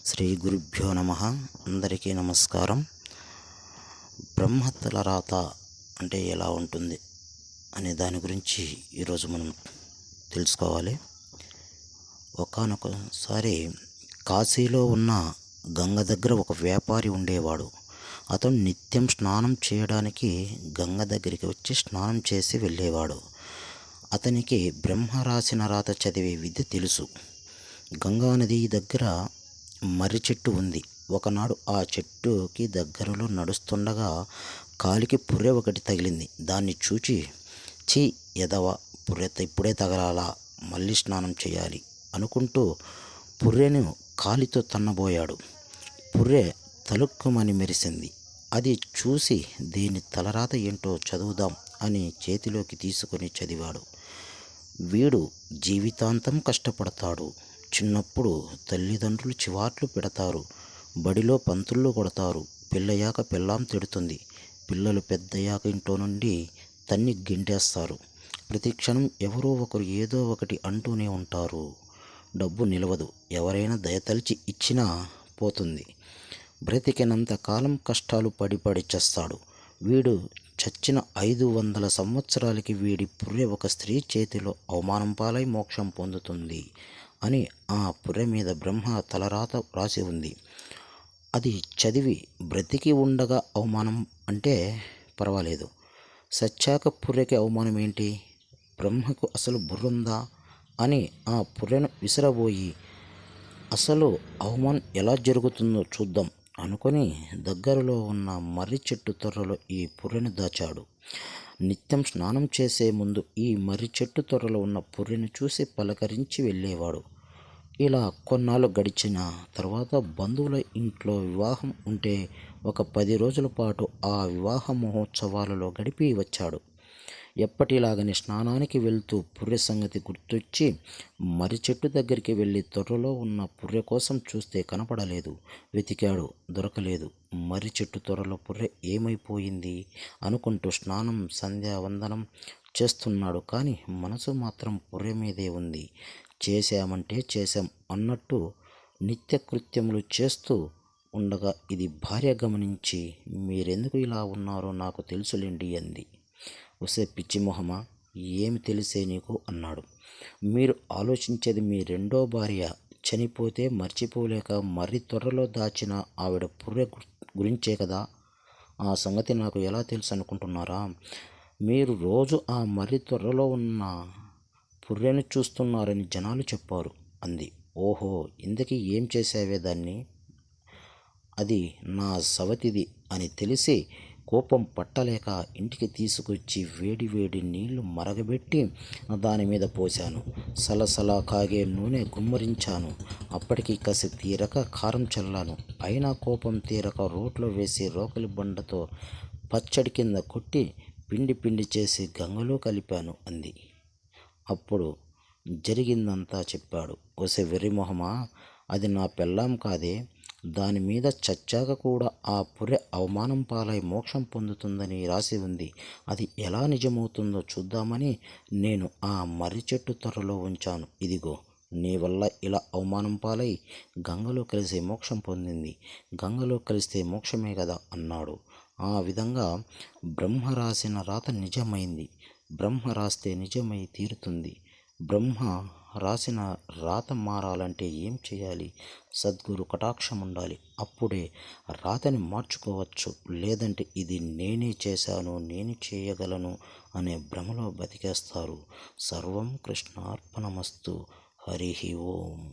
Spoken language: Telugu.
శ్రీ గురుభ్యో నమః. అందరికీ నమస్కారం. బ్రహ్మతల రాత అంటే ఎలా ఉంటుంది అనే దాని గురించి ఈరోజు మనం తెలుసుకోవాలి. ఒకానొకసారి కాశీలో ఉన్న గంగ దగ్గర ఒక వ్యాపారి ఉండేవాడు. అతను నిత్యం స్నానం చేయడానికి గంగ దగ్గరికి వచ్చి స్నానం చేసి వెళ్ళేవాడు. అతనికి బ్రహ్మ రాసిన రాత చదివే విద్య తెలుసు. గంగా నది దగ్గర మర్రి చెట్టు ఉంది. ఒకనాడు ఆ చెట్టుకి దగ్గరలో నడుస్తుండగా కాలికి పుర్రె ఒకటి తగిలింది. దాన్ని చూచి, చీ ఎదవ, పుర్రె ఇప్పుడే తగలాలా, మళ్ళీ స్నానం చేయాలి అనుకుంటూ పుర్రెను కాలితో తన్నబోయాడు. పుర్రె తలుక్కుమని మెరిసింది. అది చూసి దీని తలరాత ఏంటో చదువుదాం అని చేతిలోకి తీసుకొని చదివాడు. వీడు జీవితాంతం కష్టపడతాడు. చిన్నప్పుడు తల్లిదండ్రులు చివాట్లు పెడతారు, బడిలో పంతుళ్ళు కొడతారు, పెళ్ళయ్యాక పెళ్ళాం తిడుతుంది, పిల్లలు పెద్దయ్యాక ఇంట్లో నుండి తన్ని గింటేస్తారు. ప్రతి క్షణం ఎవరో ఒకరు ఏదో ఒకటి అంటూనే ఉంటారు. డబ్బు నిలవదు, ఎవరైనా దయతలిచి ఇచ్చినా పోతుంది. బ్రతికినంత కాలం కష్టాలు పడి చేస్తాడు. వీడు చచ్చిన 500 సంవత్సరాలకి వీడి పుర్రె ఒక స్త్రీ చేతిలో అవమానం పాలై మోక్షం పొందుతుంది అని ఆ పుర్రె మీద బ్రహ్మ తలరాత రాసి ఉంది. అది చదివి బ్రతికి ఉండగా అవమానం అంటే పర్వాలేదు, సచ్చాక పుర్రెకి అవమానం ఏంటి, బ్రహ్మకు అసలు బుర్రుందా అని ఆ పుర్రెను విసిరబోయి, అసలు అవమానం ఎలా జరుగుతుందో చూద్దాం అనుకొని దగ్గరలో ఉన్న మర్రి చెట్టు తొర్రలో ఈ పుర్రెను దాచాడు. నిత్యం స్నానం చేసే ముందు ఈ మర్రి చెట్టు తొర్రలో ఉన్న పుర్రెను చూసి పలకరించి వెళ్ళేవాడు. ఇలా కొన్నాళ్ళు గడిచిన తర్వాత బంధువుల ఇంట్లో వివాహం ఉంటే ఒక 10 రోజుల పాటు ఆ వివాహ మహోత్సవాలలో గడిపి వచ్చాడు. ఎప్పటిలాగని స్నానానికి వెళ్తూ పుర్రె సంగతి గుర్తొచ్చి మర్రి చెట్టు దగ్గరికి వెళ్ళి తొర్రలో ఉన్న పుర్రె కోసం చూస్తే కనపడలేదు. వెతికాడు, దొరకలేదు. మర్రి చెట్టు తొర్రలో పుర్రె ఏమైపోయింది అనుకుంటూ స్నానం సంధ్యావందనం చేస్తున్నాడు. కానీ మనసు మాత్రం పుర్రె మీదే ఉంది. చేశామంటే చేశాం అన్నట్టు నిత్యకృత్యములు చేస్తూ ఉండగా ఇది భార్య గమనించి, మీరెందుకు ఇలా ఉన్నారో నాకు తెలుసులేండి అంది. ఒసే పిచ్చి మొహమా, ఏమి తెలిసే నీకు అన్నాడు. మీరు ఆలోచించేది మీ రెండో భార్య చనిపోతే మర్చిపోలేక మర్రి తొర్రలో దాచిన ఆవిడ పుర్రె గురించే కదా. ఆ సంగతి నాకు ఎలా తెలుసు అనుకుంటున్నారా? మీరు రోజు ఆ మర్రి తొర్రలో ఉన్న పుర్రెను చూస్తున్నారని జనాలు చెప్పారు అంది. ఓహో, ఇంతకీ ఏం చేసావే దాన్ని? అది నా సవతిది అని తెలిసి కోపం పట్టలేక ఇంటికి తీసుకొచ్చి వేడి వేడి నీళ్లు మరగబెట్టి దాని మీద పోశాను. సలసలా కాగే నూనె గుమ్మరించాను. అప్పటికి కసి తీరక కారం చల్లాను. అయినా కోపం తీరక రోట్లో వేసి రోకలి బండతో పచ్చడి కింద కొట్టి పిండి పిండి చేసి గంగలో కలిపాను అంది. అప్పుడు జరిగిందంతా చెప్పాడు. ఒసే వెర్రిమొహమా, అది నా పెళ్ళాం కాదే. దాని మీద చచ్చాక కూడా ఆ పుర్రె అవమానం పాలై మోక్షం పొందుతుందని రాసి ఉంది. అది ఎలా నిజమవుతుందో చూద్దామని నేను ఆ మర్రి చెట్టు తొర్రలో ఉంచాను. ఇదిగో, నీ వల్ల ఇలా అవమానం పాలై గంగలో కలిసి మోక్షం పొందింది. గంగలో కలిస్తే మోక్షమే కదా అన్నాడు. ఆ విధంగా బ్రహ్మ రాసిన రాత నిజమైంది. బ్రహ్మ రాస్తే నిజమై తీరుతుంది. బ్రహ్మ రాసిన రాత మారాలంటే ఏం చేయాలి? సద్గురు కటాక్షం ఉండాలి. అప్పుడే రాతని మార్చుకోవచ్చు. లేదంటే ఇది నేనే చేశాను, నేను చేయగలను అనే భ్రమలో బతికేస్తారు. సర్వం కృష్ణార్పణమస్తు. హరి ఓం.